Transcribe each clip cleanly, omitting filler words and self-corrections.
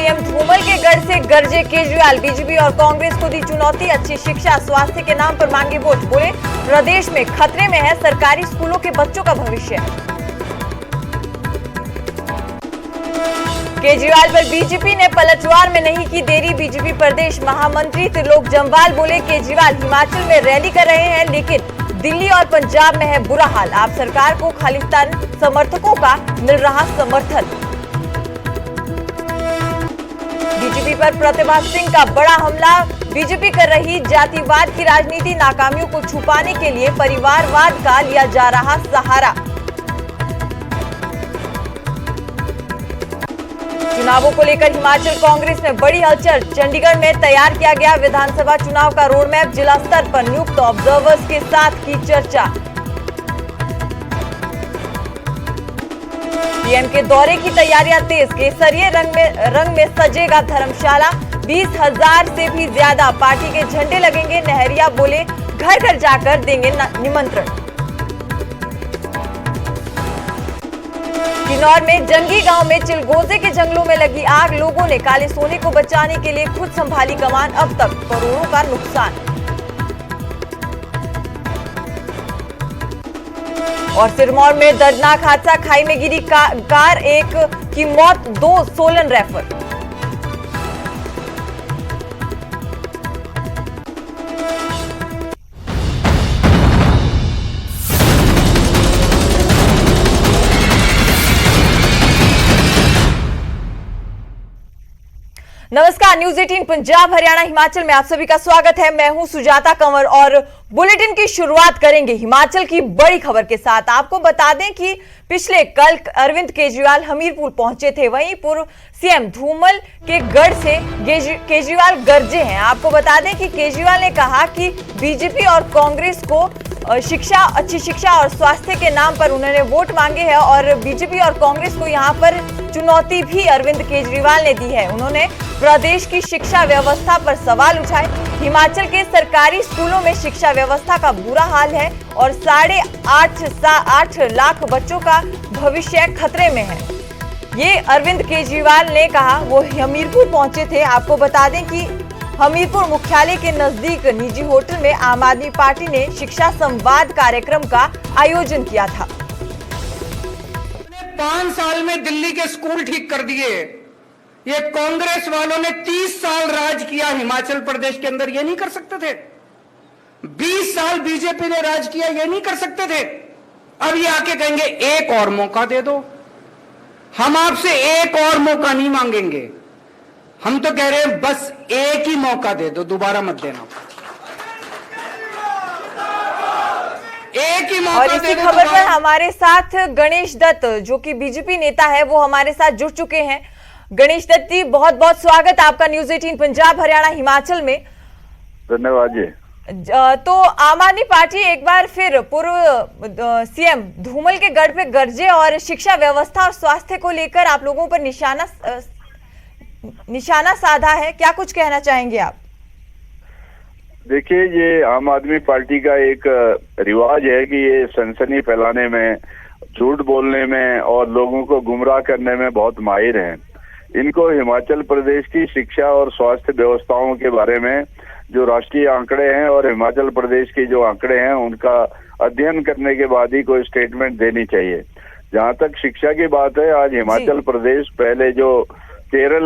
CM Dhumal के गढ़ से गरजे केजरीवाल। बीजेपी और कांग्रेस को दी चुनौती, अच्छी शिक्षा स्वास्थ्य के नाम पर मांगे वोट। बोले प्रदेश में खतरे में है सरकारी स्कूलों के बच्चों का भविष्य। केजरीवाल पर बीजेपी ने पलटवार में नहीं की देरी। बीजेपी प्रदेश महामंत्री त्रिलोक जम्वाल बोले केजरीवाल हिमाचल में रैली कर रहे हैं लेकिन दिल्ली और पंजाब में है बुरा हाल। आप सरकार को खालिस्तान समर्थकों का मिल रहा समर्थन। बीजेपी पर प्रतिभा सिंह का बड़ा हमला। बीजेपी कर रही जातिवाद की राजनीति, नाकामियों को छुपाने के लिए परिवारवाद का लिया जा रहा सहारा। चुनावों को लेकर हिमाचल कांग्रेस में बड़ी हलचल। चंडीगढ़ में तैयार किया गया विधानसभा चुनाव का रोडमैप। जिला स्तर पर नियुक्त ऑब्जर्वर्स के साथ की चर्चा। पीएम के दौरे की तैयारियां तेज। केसरिये रंग में सजेगा धर्मशाला। 20,000 से भी ज्यादा पार्टी के झंडे लगेंगे। नहरिया बोले घर घर जाकर देंगे निमंत्रण। किन्नौर में जंगी गांव में चिलगोजे के जंगलों में लगी आग। लोगों ने काले सोने को बचाने के लिए खुद संभाली कमान। अब तक करोड़ों का नुकसान। और सिरमौर में दर्दनाक हादसा, खाई में गिरी कार, एक की मौत, 2 सोलन रेफर। नमस्कार, न्यूज 18 पंजाब हरियाणा हिमाचल में आप सभी का स्वागत है। मैं हूं सुजाता कंवर और बुलेटिन की शुरुआत करेंगे हिमाचल की बड़ी खबर के साथ। आपको बता दें कि पिछले कल अरविंद केजरीवाल हमीरपुर पहुंचे थे। वहीं पूर्व सीएम धूमल के गढ़ से केजरीवाल गरजे हैं। आपको बता दें कि केजरीवाल ने कहा कि बीजेपी और कांग्रेस को अच्छी शिक्षा और स्वास्थ्य के नाम पर उन्होंने वोट मांगे हैं और बीजेपी और कांग्रेस को यहां पर चुनौती भी अरविंद केजरीवाल ने दी है। उन्होंने प्रदेश की शिक्षा व्यवस्था पर सवाल उठाए। हिमाचल के सरकारी स्कूलों में शिक्षा व्यवस्था का बुरा हाल है और 8.5 लाख बच्चों का भविष्य खतरे में है। ये अरविंद केजरीवाल ने कहा। वो हमीरपुर पहुंचे थे। आपको बता दें कि हमीरपुर मुख्यालय के नजदीक निजी होटल में आम आदमी पार्टी ने शिक्षा संवाद कार्यक्रम का आयोजन किया था। 5 साल में दिल्ली के स्कूल ठीक कर दिए। ये कांग्रेस वालों ने 30 साल राज किया हिमाचल प्रदेश के अंदर, ये नहीं कर सकते थे। 20 साल बीजेपी ने राज किया, ये नहीं कर सकते थे। अब ये आके कहेंगे एक और मौका दे दो। हम आपसे एक और मौका नहीं मांगेंगे। हम तो कह रहे हैं बस एक ही मौका दे दो, दोबारा मत देना। एक ही मौका। और इसी खबर पर हमारे साथ गणेश दत्त जो कि बीजेपी नेता है वो हमारे साथ जुड़ चुके हैं। गणेश दत्त जी, बहुत बहुत स्वागत आपका न्यूज 18 पंजाब हरियाणा हिमाचल में। धन्यवाद जी। तो आम आदमी पार्टी एक बार फिर पूर्व सीएम धूमल के गढ़ पे गरजे और शिक्षा व्यवस्था और स्वास्थ्य को लेकर आप लोगों पर निशाना साधा है। क्या कुछ कहना चाहेंगे आप? देखिए, ये आम आदमी पार्टी का एक रिवाज है कि ये सनसनी फैलाने में, झूठ बोलने में और लोगों को गुमराह करने में बहुत माहिर हैं। इनको हिमाचल प्रदेश की शिक्षा और स्वास्थ्य व्यवस्थाओं के बारे में जो राष्ट्रीय आंकड़े हैं और हिमाचल प्रदेश के जो आंकड़े हैं उनका अध्ययन करने के बाद ही कोई स्टेटमेंट देनी चाहिए। जहां तक शिक्षा की बात है, आज हिमाचल प्रदेश पहले जो केरल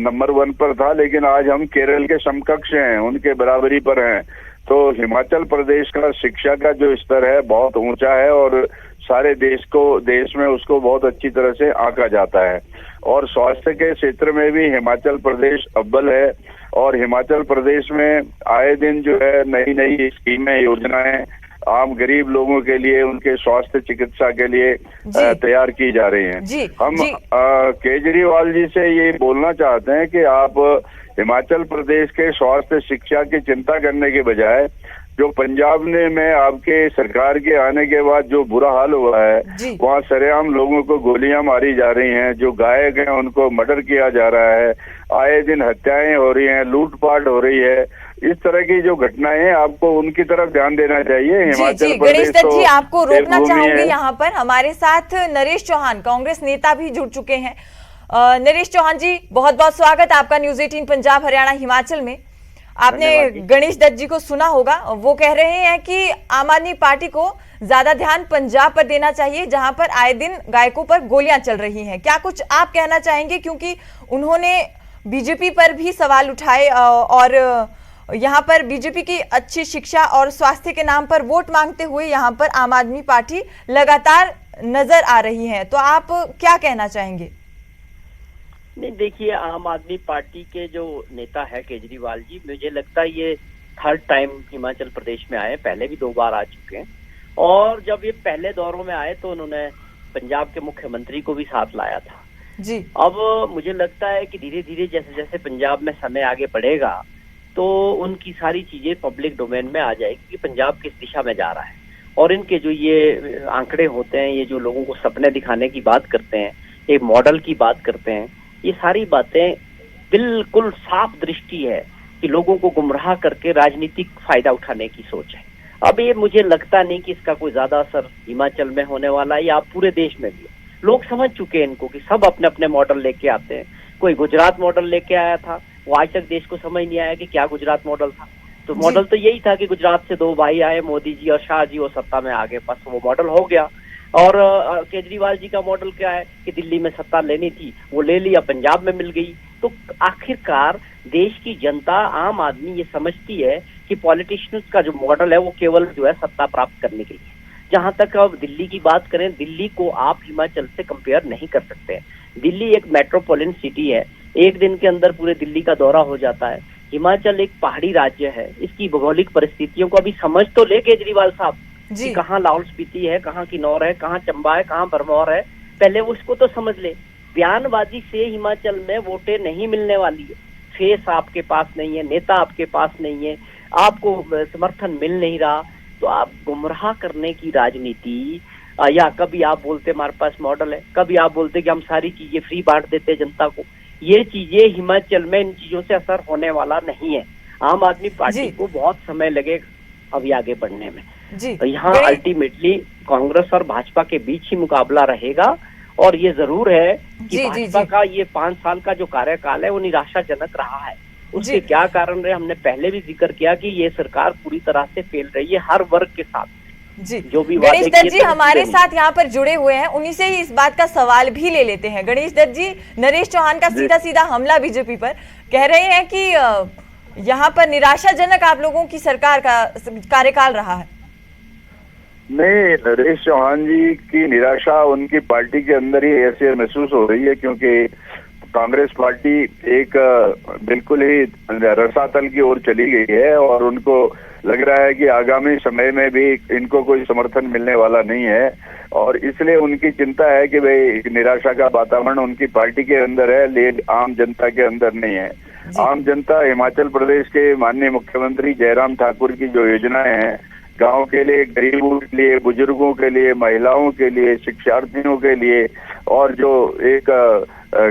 नंबर 1 पर था, लेकिन आज हम केरल के समकक्ष हैं, उनके बराबरी पर हैं। तो हिमाचल प्रदेश का शिक्षा का जो स्तर है बहुत ऊंचा है और सारे देश में उसको बहुत अच्छी तरह से आंका जाता है। और स्वास्थ्य के क्षेत्र में भी हिमाचल प्रदेश अव्वल है और हिमाचल प्रदेश में आए दिन जो है नई नई स्कीमें, योजनाएं आम गरीब लोगों के लिए, उनके स्वास्थ्य चिकित्सा के लिए तैयार की जा रही हैं। हम केजरीवाल जी से ये बोलना चाहते हैं कि आप हिमाचल प्रदेश के स्वास्थ्य शिक्षा की चिंता करने के बजाय जो पंजाब में आपके सरकार के आने के बाद जो बुरा हाल हुआ है, वहाँ सरेआम लोगों को गोलियां मारी जा रही हैं, जो घायल हैं उनको मर्डर किया जा रहा है, आए दिन हत्याएं हो रही हैं, लूटपाट हो रही है। इस तरह की जो घटनाएं हैं आपको उनकी तरफ ध्यान देना चाहिए। हिमाचल प्रदेश गणेश दत्त जी, आपको रोकना चाहूंगी यहाँ पर। हमारे साथ नरेश चौहान कांग्रेस नेता भी जुड़ चुके हैं। नरेश चौहान जी, बहुत बहुत स्वागत आपका न्यूज 18 पंजाब हरियाणा हिमाचल में। आपने गणेश दत्त जी को सुना होगा, वो कह रहे हैं कि आम आदमी पार्टी को ज्यादा ध्यान पंजाब पर देना चाहिए जहां पर आए दिन गायकों पर गोलियां चल रही हैं। क्या कुछ आप कहना चाहेंगे, क्योंकि उन्होंने बीजेपी पर भी सवाल उठाए और यहाँ पर बीजेपी की अच्छी शिक्षा और स्वास्थ्य के नाम पर वोट मांगते हुए यहाँ पर आम आदमी पार्टी लगातार नजर आ रही है, तो आप क्या कहना चाहेंगे? नहीं, देखिए, आम आदमी पार्टी के जो नेता है केजरीवाल जी, मुझे लगता है ये थर्ड टाइम हिमाचल प्रदेश में आए, पहले भी 2 बार आ चुके हैं। और जब ये पहले दौरों में आए तो उन्होंने पंजाब के मुख्यमंत्री को भी साथ लाया था जी। अब मुझे लगता है कि धीरे धीरे जैसे जैसे पंजाब में समय आगे बढ़ेगा तो उनकी सारी चीजें पब्लिक डोमेन में आ जाएगी कि पंजाब किस दिशा में जा रहा है। और इनके जो ये आंकड़े होते हैं, ये जो लोगों को सपने दिखाने की बात करते हैं, एक मॉडल की बात करते हैं, ये सारी बातें बिल्कुल साफ दृष्टि है कि लोगों को गुमराह करके राजनीतिक फायदा उठाने की सोच है। अब ये मुझे लगता नहीं कि इसका कोई ज्यादा असर हिमाचल में होने वाला है या पूरे देश में भी। लोग समझ चुके हैं इनको कि सब अपने अपने मॉडल लेके आते हैं। कोई गुजरात मॉडल लेके आया था, वो आज तक देश को समझ नहीं आया कि क्या गुजरात मॉडल था। तो मॉडल तो यही था कि गुजरात से 2 भाई आए, मोदी जी और शाह जी, वो सत्ता में आ गए, बस वो मॉडल हो गया। और केजरीवाल जी का मॉडल क्या है कि दिल्ली में सत्ता लेनी थी, वो ले लिया, पंजाब में मिल गई। तो आखिरकार देश की जनता, आम आदमी ये समझती है कि पॉलिटिशियंस का जो मॉडल है वो केवल जो है सत्ता प्राप्त करने के लिए। जहां तक अब दिल्ली की बात करें, दिल्ली को आप हिमाचल से कंपेयर नहीं कर सकते। दिल्ली एक मेट्रोपॉलिटन सिटी है, एक दिन के अंदर पूरे दिल्ली का दौरा हो जाता है। हिमाचल एक पहाड़ी राज्य है, इसकी भौगोलिक परिस्थितियों को अभी समझ तो ले केजरीवाल साहब कि कहाँ लाहौल स्पीति है, कहाँ किन्नौर है, कहाँ चंबा है, कहाँ भरमौर है, पहले वो उसको तो समझ ले। बयानबाजी से हिमाचल में वोटें नहीं मिलने वाली है। फेस आपके पास नहीं है, नेता आपके पास नहीं है, आपको समर्थन मिल नहीं रहा, तो आप गुमराह करने की राजनीति, या कभी आप बोलते हमारे पास मॉडल है, कभी आप बोलते कि हम सारी चीजें फ्री बांट देते जनता को, ये चीजें हिमाचल में इन चीजों से असर होने वाला नहीं है। आम आदमी पार्टी को बहुत समय लगेगा अभी आगे बढ़ने में। यहाँ अल्टीमेटली कांग्रेस और भाजपा के बीच ही मुकाबला रहेगा। और ये जरूर है कि भाजपा का ये 5 साल का जो कार्यकाल है वो निराशाजनक रहा है। उसके क्या कारण रहे, हमने पहले भी जिक्र किया कि ये सरकार पूरी तरह से फेल रही है हर वर्ग के साथ। जी, जो भी गणेश दत्त जी हमारे साथ यहाँ पर जुड़े हुए हैं, उन्हीं से ही इस बात का सवाल भी ले लेते हैं। गणेश दत्त जी, नरेश चौहान का सीधा सीधा हमला बीजेपी पर, कह रहे हैं कि यहाँ पर निराशाजनक आप लोगों की सरकार का कार्यकाल रहा है। नहीं, नरेश चौहान जी की निराशा उनकी पार्टी के अंदर ही ऐसे महसूस हो रही है, क्योंकि कांग्रेस पार्टी एक बिल्कुल ही रसातल की ओर चली गई है और उनको लग रहा है कि आगामी समय में भी इनको कोई समर्थन मिलने वाला नहीं है। और इसलिए उनकी चिंता है कि भाई निराशा का वातावरण उनकी पार्टी के अंदर है, लेकिन आम जनता के अंदर नहीं है। आम जनता हिमाचल प्रदेश के माननीय मुख्यमंत्री जयराम ठाकुर की जो योजनाएं हैं, गांव के लिए, गरीबों के लिए, बुजुर्गों के लिए, महिलाओं के लिए, शिक्षार्थियों के लिए, और जो एक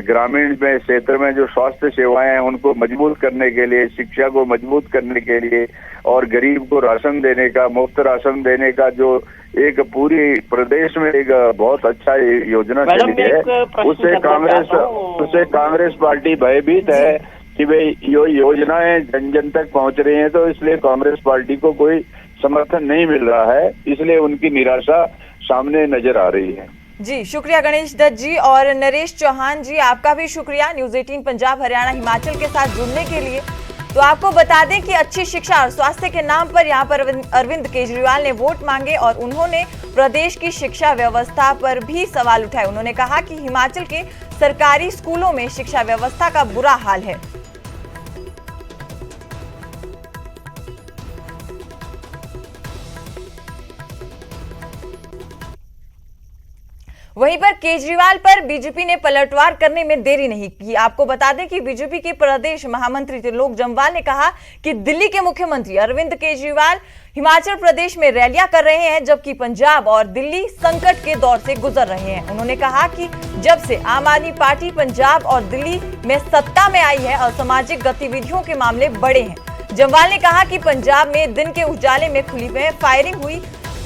ग्रामीण में क्षेत्र में जो स्वास्थ्य सेवाएं हैं उनको मजबूत करने के लिए, शिक्षा को मजबूत करने के लिए, और गरीब को राशन देने का, मुफ्त राशन देने का जो एक पूरी प्रदेश में एक बहुत अच्छा योजना चली है, उससे कांग्रेस पार्टी भयभीत है कि भाई ये योजनाएं जन जन तक पहुंच रही हैं, तो इसलिए कांग्रेस पार्टी को कोई समर्थन नहीं मिल रहा है, इसलिए उनकी निराशा सामने नजर आ रही है। जी, शुक्रिया गणेश दत्त जी। और नरेश चौहान जी, आपका भी शुक्रिया न्यूज 18 पंजाब हरियाणा हिमाचल के साथ जुड़ने के लिए। तो आपको बता दें कि अच्छी शिक्षा और स्वास्थ्य के नाम पर यहाँ पर अरविंद केजरीवाल ने वोट मांगे और उन्होंने प्रदेश की शिक्षा व्यवस्था पर भी सवाल उठाए। उन्होंने कहा कि हिमाचल के सरकारी स्कूलों में शिक्षा व्यवस्था का बुरा हाल है। वहीं पर केजरीवाल पर बीजेपी ने पलटवार करने में देरी नहीं की। आपको बता दें कि बीजेपी के प्रदेश महामंत्री त्रिलोक जम्वाल ने कहा कि दिल्ली के मुख्यमंत्री अरविंद केजरीवाल हिमाचल प्रदेश में रैलियां कर रहे हैं, जबकि पंजाब और दिल्ली संकट के दौर से गुजर रहे हैं। उन्होंने कहा कि जब से आम आदमी पार्टी पंजाब और दिल्ली में सत्ता में आई है, असामाजिक गतिविधियों के मामले बढ़े हैं। जम्वाल ने कहा कि पंजाब में दिन के उजाले में खुली में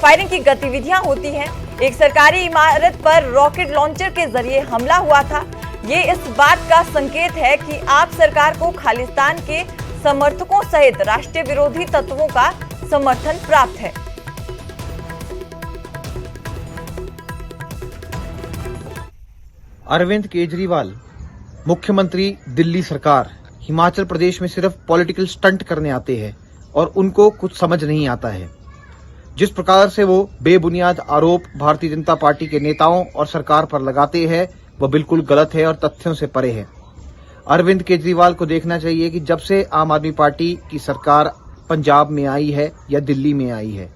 फायरिंग की गतिविधियां होती हैं। एक सरकारी इमारत पर रॉकेट लॉन्चर के जरिए हमला हुआ था। ये इस बात का संकेत है कि आप सरकार को खालिस्तान के समर्थकों सहित राष्ट्रीय विरोधी तत्वों का समर्थन प्राप्त है। अरविंद केजरीवाल मुख्यमंत्री दिल्ली सरकार हिमाचल प्रदेश में सिर्फ पॉलिटिकल स्टंट करने आते हैं और उनको कुछ समझ नहीं आता है। जिस प्रकार से वो बेबुनियाद आरोप भारतीय जनता पार्टी के नेताओं और सरकार पर लगाते हैं वह बिल्कुल गलत है और तथ्यों से परे है। अरविंद केजरीवाल को देखना चाहिए कि जब से आम आदमी पार्टी की सरकार पंजाब में आई है या दिल्ली में आई है,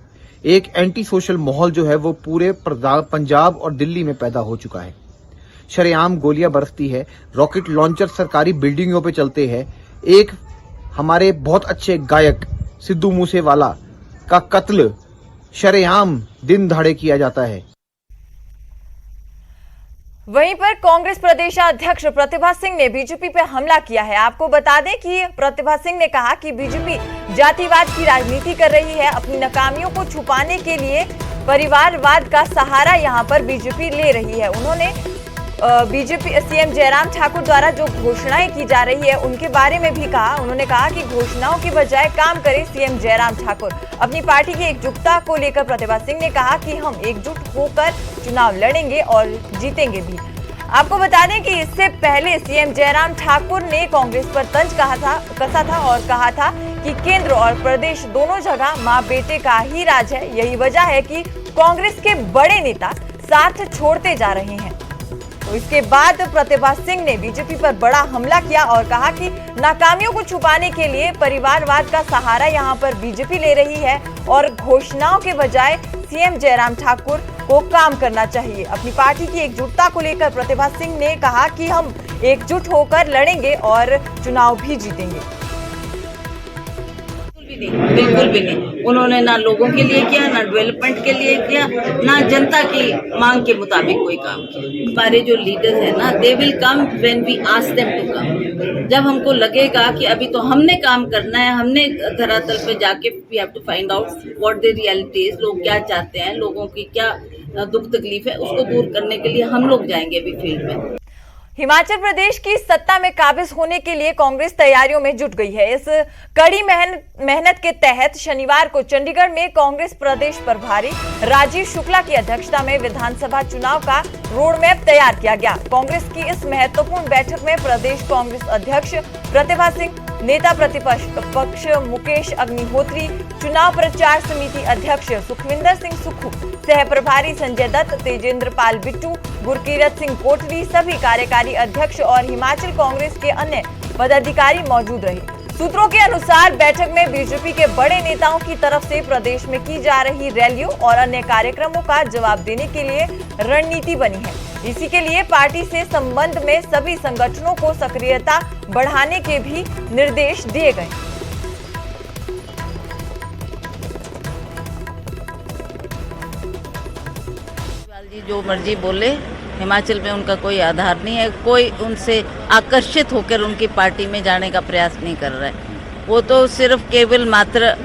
एक एंटी सोशल माहौल जो है वो पूरे पंजाब और दिल्ली में पैदा हो चुका है। शरेआम गोलियां बरसती है, रॉकेट लॉन्चर सरकारी बिल्डिंगों पे चलते हैं। एक हमारे बहुत अच्छे गायक सिद्धू मूसेवाला का कत्ल शरेआम दिन दहाड़े किया जाता है। वहीं पर कांग्रेस प्रदेशाध्यक्ष प्रतिभा सिंह ने बीजेपी पर हमला किया है। आपको बता दें कि प्रतिभा सिंह ने कहा कि बीजेपी जातिवाद की राजनीति कर रही है। अपनी नाकामियों को छुपाने के लिए परिवारवाद का सहारा यहां पर बीजेपी ले रही है। उन्होंने बीजेपी सीएम जयराम ठाकुर द्वारा जो घोषणाएं की जा रही है उनके बारे में भी कहा। उन्होंने कहा कि घोषणाओं की बजाय काम करे सीएम जयराम ठाकुर। अपनी पार्टी की एकजुटता को लेकर प्रतिभा सिंह ने कहा कि हम एकजुट होकर चुनाव लड़ेंगे और जीतेंगे भी। आपको बता दें कि इससे पहले सीएम जयराम ठाकुर ने कांग्रेस पर तंज कसा था और कहा था कि केंद्र और प्रदेश दोनों जगह मां बेटे का ही राज है। यही वजह है कि कांग्रेस के बड़े नेता साथ छोड़ते जा रहे हैं। तो इसके बाद प्रतिभा सिंह ने बीजेपी पर बड़ा हमला किया और कहा कि नाकामियों को छुपाने के लिए परिवारवाद का सहारा यहां पर बीजेपी ले रही है और घोषणाओं के बजाय सीएम जयराम ठाकुर को काम करना चाहिए। अपनी पार्टी की एकजुटता को लेकर प्रतिभा सिंह ने कहा कि हम एकजुट होकर लड़ेंगे और चुनाव भी जीतेंगे। बिल्कुल भी नहीं। उन्होंने ना लोगों के लिए किया, ना डेवलपमेंट के लिए किया, ना जनता की मांग के मुताबिक कोई काम किया। हमारे जो लीडर्स हैं ना, they will come when we ask them to come. जब हमको लगेगा कि अभी तो हमने काम करना है, हमने धरातल पे जाके we have to find out what the reality is, लोग क्या चाहते हैं, लोगों की क्या दुख तकलीफ है, उसको दूर करने के लिए हम लोग जाएंगे अभी फील्ड में। हिमाचल प्रदेश की सत्ता में काबिज होने के लिए कांग्रेस तैयारियों में जुट गई है। इस कड़ी मेहनत के तहत शनिवार को चंडीगढ़ में कांग्रेस प्रदेश प्रभारी राजीव शुक्ला की अध्यक्षता में विधानसभा चुनाव का रोड मैप तैयार किया गया। कांग्रेस की इस महत्वपूर्ण बैठक में प्रदेश कांग्रेस अध्यक्ष प्रतिभा सिंह, नेता प्रतिपक्ष मुकेश अग्निहोत्री, चुनाव प्रचार समिति अध्यक्ष सुखविंदर सिंह सुक्खू, सह प्रभारी संजय दत्त, तेजेंद्र पाल बिट्टू, गुरकीरत सिंह कोटली, सभी कार्यकारी अध्यक्ष और हिमाचल कांग्रेस के अन्य पदाधिकारी मौजूद रहे। सूत्रों के अनुसार बैठक में बीजेपी के बड़े नेताओं की तरफ से प्रदेश में की जा रही रैलियों और अन्य कार्यक्रमों का जवाब देने के लिए रणनीति बनी है। इसी के लिए पार्टी से संबंध में सभी संगठनों को सक्रियता बढ़ाने के भी निर्देश दिए गए। जी जो मर्जी बोले, हिमाचल में उनका कोई आधार नहीं है। कोई उनसे आकर्षित होकर उनकी पार्टी में जाने का प्रयास नहीं कर रहा है। वो तो सिर्फ केवल मात्र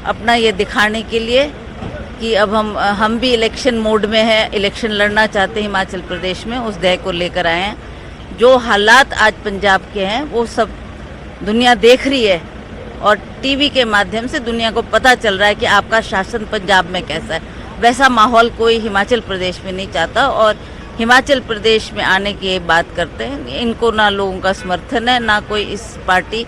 अपना ये दिखाने के लिए कि अब हम भी इलेक्शन मोड में हैं, इलेक्शन लड़ना चाहते हैं हिमाचल प्रदेश में, उस ध्येय को लेकर आए हैं। जो हालात आज पंजाब के हैं वो सब दुनिया देख रही है और टीवी के माध्यम से दुनिया को पता चल रहा है कि आपका शासन पंजाब में कैसा है। वैसा माहौल कोई हिमाचल प्रदेश में नहीं चाहता और हिमाचल प्रदेश में आने की बात करते हैं। इनको ना लोगों का समर्थन है, ना कोई इस पार्टी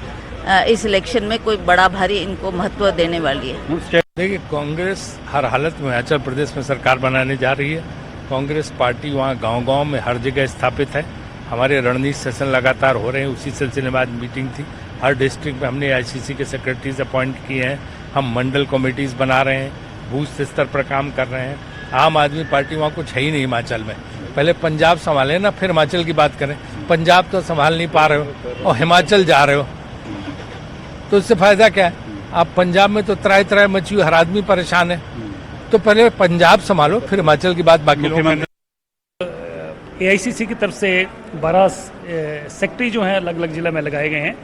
इस इलेक्शन में कोई बड़ा भारी इनको महत्व देने वाली है। देखिए, कांग्रेस हर हालत में हिमाचल प्रदेश में सरकार बनाने जा रही है। कांग्रेस पार्टी वहाँ गांव-गांव में हर जगह स्थापित है। हमारे रणनीति सेशन लगातार हो रहे हैं। उसी सिलसिले में आज मीटिंग थी। हर डिस्ट्रिक्ट में हमने आईसीसी के सेक्रेटरीज अपॉइंट किए हैं। हम मंडल कमेटीज बना रहे हैं, बूथ स्तर पर काम कर रहे हैं। आम आदमी पार्टी वहाँ कुछ है ही नहीं हिमाचल में। पहले पंजाब संभाले ना, फिर हिमाचल की बात करें। पंजाब तो संभाल नहीं पा रहे हो और हिमाचल जा रहे हो, तो इससे फायदा क्या है? आप पंजाब में तो त्राय मची हुई, हर आदमी परेशान है। तो पहले पंजाब संभालो, फिर हिमाचल की बात बाकी लोग। एआईसीसी की तरफ से 12 सेक्रेटरी जो हैं अलग अलग जिला में लगाए गए हैं।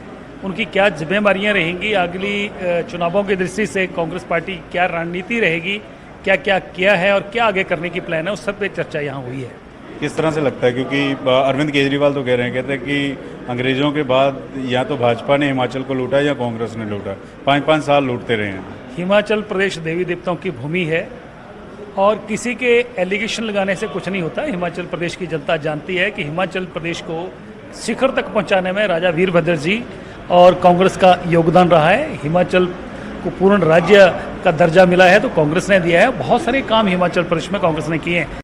उनकी क्या जिम्मेदारियां रहेंगी, अगली चुनावों की दृष्टि से कांग्रेस पार्टी क्या रणनीति रहेगी, क्या क्या किया है और क्या आगे करने की प्लान है, उस सब पे चर्चा यहाँ हुई है। किस तरह से लगता है, क्योंकि अरविंद केजरीवाल तो कह रहे हैं, कहते हैं कि अंग्रेजों के बाद या तो भाजपा ने हिमाचल को लूटा या कांग्रेस ने लूटा, 5-5 साल लूटते रहे हैं। हिमाचल प्रदेश देवी देवताओं की भूमि है और किसी के एलिगेशन लगाने से कुछ नहीं होता। हिमाचल प्रदेश की जनता जानती है कि हिमाचल प्रदेश को शिखर तक पहुंचाने में राजा वीरभद्र जी और कांग्रेस का योगदान रहा है। हिमाचल को पूर्ण राज्य का दर्जा मिला है तो कांग्रेस ने दिया है। बहुत सारे काम हिमाचल प्रदेश में कांग्रेस ने किए हैं।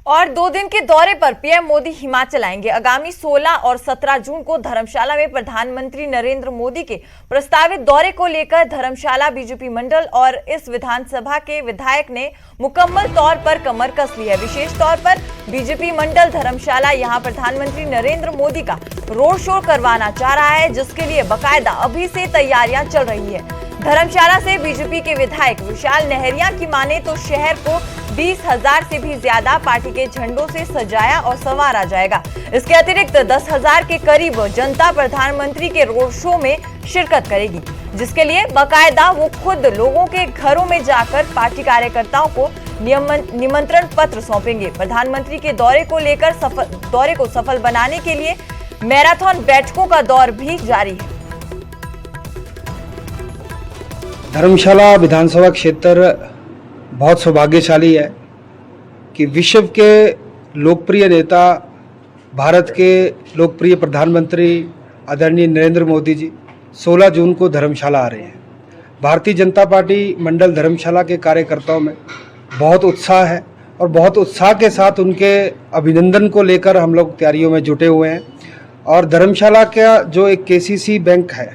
और 2 दिन के दौरे पर पीएम मोदी हिमाचल आएंगे। आगामी 16 और 17 जून को धर्मशाला में प्रधानमंत्री नरेंद्र मोदी के प्रस्तावित दौरे को लेकर धर्मशाला बीजेपी मंडल और इस विधानसभा के विधायक ने मुकम्मल तौर पर कमर कस ली है। विशेष तौर पर बीजेपी मंडल धर्मशाला यहां प्रधानमंत्री नरेंद्र मोदी का रोड शो करवाना चाह रहा है, जिसके लिए बाकायदा अभी से तैयारियां चल रही है। धर्मशाला से बीजेपी के विधायक विशाल नहरिया की माने तो शहर को 20,000 से भी ज्यादा पार्टी के झंडों से सजाया और संवारा जाएगा। इसके अतिरिक्त 10,000 के करीब जनता प्रधानमंत्री के रोड शो में शिरकत करेगी, जिसके लिए बाकायदा वो खुद लोगों के घरों में जाकर पार्टी कार्यकर्ताओं को निमंत्रण पत्र सौंपेंगे। प्रधानमंत्री के दौरे को सफल बनाने के लिए मैराथन बैठकों का दौर भी जारी है। धर्मशाला विधानसभा क्षेत्र बहुत सौभाग्यशाली है कि विश्व के लोकप्रिय नेता, भारत के लोकप्रिय प्रधानमंत्री आदरणीय नरेंद्र मोदी जी 16 जून को धर्मशाला आ रहे हैं। भारतीय जनता पार्टी मंडल धर्मशाला के कार्यकर्ताओं में बहुत उत्साह है और बहुत उत्साह के साथ उनके अभिनंदन को लेकर हम लोग तैयारियों में जुटे हुए हैं। और धर्मशाला का जो एक केसीसी बैंक है,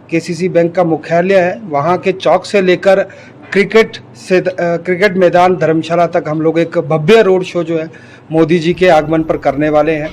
केसीसी बैंक का मुख्यालय है, वहाँ के चौक से लेकर क्रिकेट मैदान धर्मशाला तक हम लोग एक भव्य रोड शो जो है मोदी जी के आगमन पर करने वाले हैं।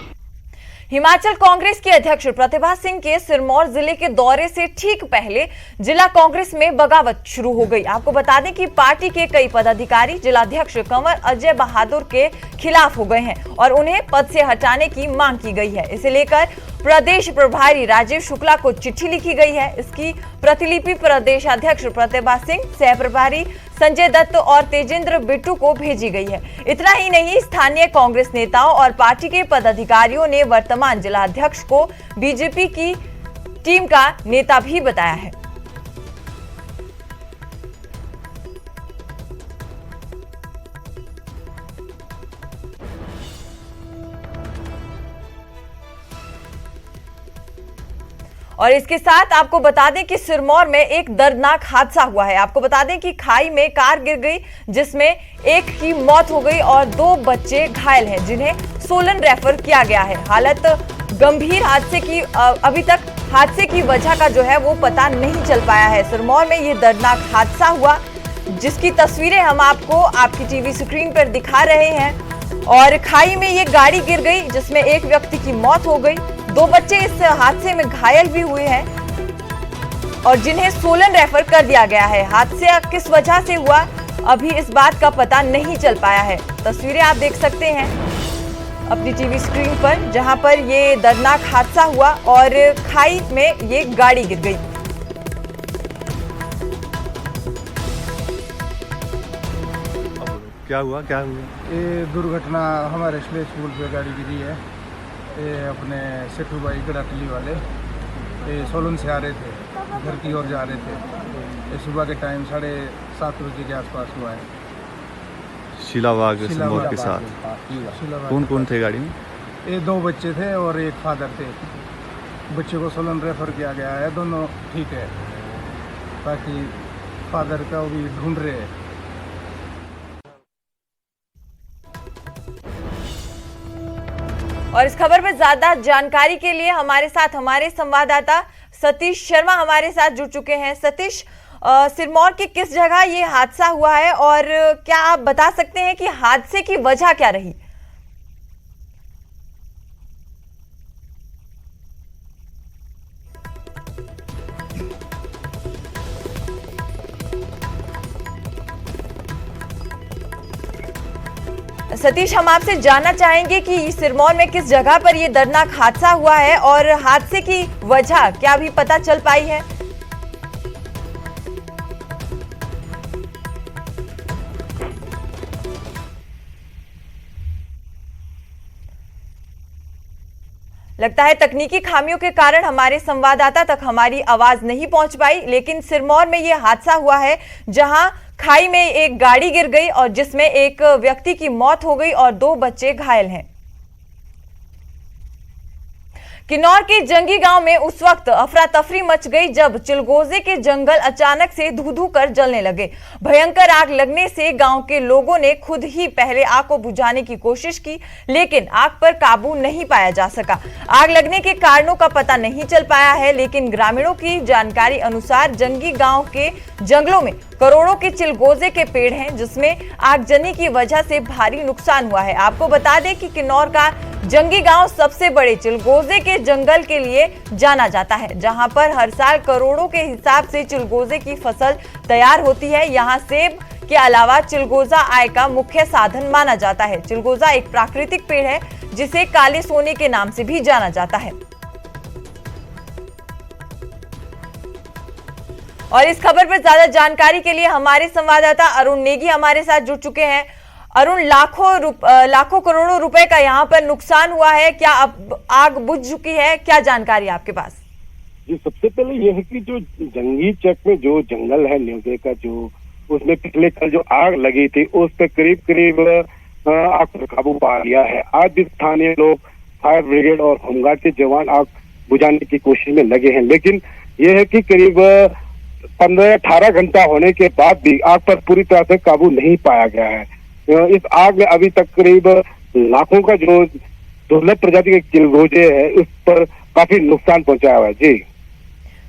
हिमाचल कांग्रेस की अध्यक्ष प्रतिभा सिंह के सिरमौर जिले के दौरे से ठीक पहले जिला कांग्रेस में बगावत शुरू हो गई। आपको बता दें कि पार्टी के कई पदाधिकारी जिलाध्यक्ष कंवर अजय बहादुर के खिलाफ हो गए हैं और उन्हें पद से हटाने की मांग की गई है। इसे लेकर प्रदेश प्रभारी राजीव शुक्ला को चिट्ठी लिखी गई है। इसकी प्रतिलिपि प्रदेश अध्यक्ष प्रतिभा सिंह, सह प्रभारी संजय दत्त और तेजेंद्र बिट्टू को भेजी गई है। इतना ही नहीं, स्थानीय कांग्रेस नेताओं और पार्टी के पदाधिकारियों ने वर्तमान जिलाध्यक्ष को बीजेपी की टीम का नेता भी बताया है। और इसके साथ आपको बता दें कि सिरमौर में एक दर्दनाक हादसा हुआ है। आपको बता दें कि खाई में कार गिर गई, जिसमें एक की मौत हो गई और 2 बच्चे घायल हैं, जिन्हें सोलन रेफर किया गया है। हालत गंभीर। हादसे की अभी तक हादसे की वजह का जो है वो पता नहीं चल पाया है। सिरमौर में ये दर्दनाक हादसा हुआ, जिसकी तस्वीरें हम आपको आपकी टीवी स्क्रीन पर दिखा रहे हैं। और खाई में ये गाड़ी गिर गई, जिसमें एक व्यक्ति की मौत हो गई, 2 बच्चे इस हादसे में घायल भी हुए हैं और जिन्हें सोलन रेफर कर दिया गया है। हादसा किस वजह से हुआ, अभी इस बात का पता नहीं चल पाया है। तस्वीरें आप देख सकते हैं अपनी टीवी स्क्रीन पर, जहां पर ये दर्दनाक हादसा हुआ और खाई में ये गाड़ी गिर गई। क्या हुआ? ये दुर्घटना हमारे स्कूल पे गाड़ी गिरी है। ये अपने सेठू भाई गड़ाटली वाले ये सोलन से आ रहे थे, घर की ओर जा रहे थे। ये सुबह के टाइम 7:30 बजे के आसपास हुआ है। शीलाबाग के साथ कौन कौन थे गाड़ी में? ये 2 बच्चे थे और एक फादर थे। बच्चे को सोलन रेफर किया गया है, दोनों ठीक है। बाकी फादर का भी ढूंढ रहे हैं। और इस खबर में ज्यादा जानकारी के लिए हमारे साथ हमारे संवाददाता सतीश शर्मा हमारे साथ जुड़ चुके हैं। सतीश, सिरमौर के किस जगह ये हादसा हुआ है और क्या आप बता सकते हैं कि हादसे की वजह क्या रही? सतीश, हम आपसे जानना चाहेंगे कि सिरमौर में किस जगह पर यह दर्दनाक हादसा हुआ है और हादसे की वजह क्या अभी पता चल पाई है? लगता है तकनीकी खामियों के कारण हमारे संवाददाता तक हमारी आवाज नहीं पहुंच पाई, लेकिन सिरमौर में यह हादसा हुआ है जहां खाई में एक गाड़ी गिर गई और जिसमें एक व्यक्ति की मौत हो गई और 2 बच्चे घायल हैं। किन्नौर के जंगी गांव में उस वक्त अफरा तफरी मच गई जब चिलगोजे के जंगल अचानक से धू धू कर जलने लगे। भयंकर आग लगने से गांव के लोगों ने खुद ही पहले आग को बुझाने की कोशिश की, लेकिन आग पर काबू नहीं पाया जा सका। आग लगने के कारणों का पता नहीं चल पाया है, लेकिन ग्रामीणों की जानकारी अनुसार जंगी गांव के जंगलों में करोड़ों के चिलगोजे के पेड़ हैं, जिसमें आगजनी की वजह से भारी नुकसान हुआ है। आपको बता दें कि किन्नौर का जंगी गांव सबसे बड़े चिलगोजे के जंगल के लिए जाना जाता है, जहां पर हर साल करोड़ों के हिसाब से चिलगोजे की फसल तैयार होती है। यहां सेब के अलावा चिलगोजा आय का मुख्य साधन माना जाता है। चिलगोजा एक प्राकृतिक पेड़ है जिसे काले सोने के नाम से भी जाना जाता है। और इस खबर पर ज्यादा जानकारी के लिए हमारे संवाददाता अरुण नेगी हमारे साथ जुड़ चुके हैं। अरुण, लाखों करोड़ों रुपए का यहाँ पर नुकसान हुआ है, क्या अब आग बुझ चुकी है, क्या जानकारी आपके पास? जी, सबसे पहले यह है कि जो जंगी चक में जो जंगल है न्योगे का, जो उसमें पिछले कल जो आग लगी थी उस पर करीब आग पर काबू पा लिया है। आज भी स्थानीय लोग, फायर ब्रिगेड और होमगार्ड के जवान आग बुझाने की कोशिश में लगे हैं, लेकिन यह है कि करीब 15-18 घंटा होने के बाद भी आग पर पूरी तरह से काबू नहीं पाया गया है। इस आग में अभी तक करीब लाखों का जो दुर्लभ प्रजाति के चिलगोजे है उस पर काफी नुकसान पहुंचाया हुआ है।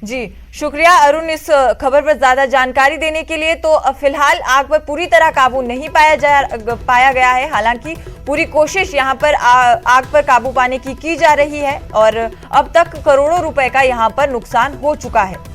जी, शुक्रिया अरुण इस खबर पर ज्यादा जानकारी देने के लिए। तो फिलहाल आग पर पूरी तरह काबू नहीं पाया गया है, हालांकि पूरी कोशिश यहां पर आग पर काबू पाने की जा रही है और अब तक करोड़ों रुपए का यहां पर नुकसान हो चुका है।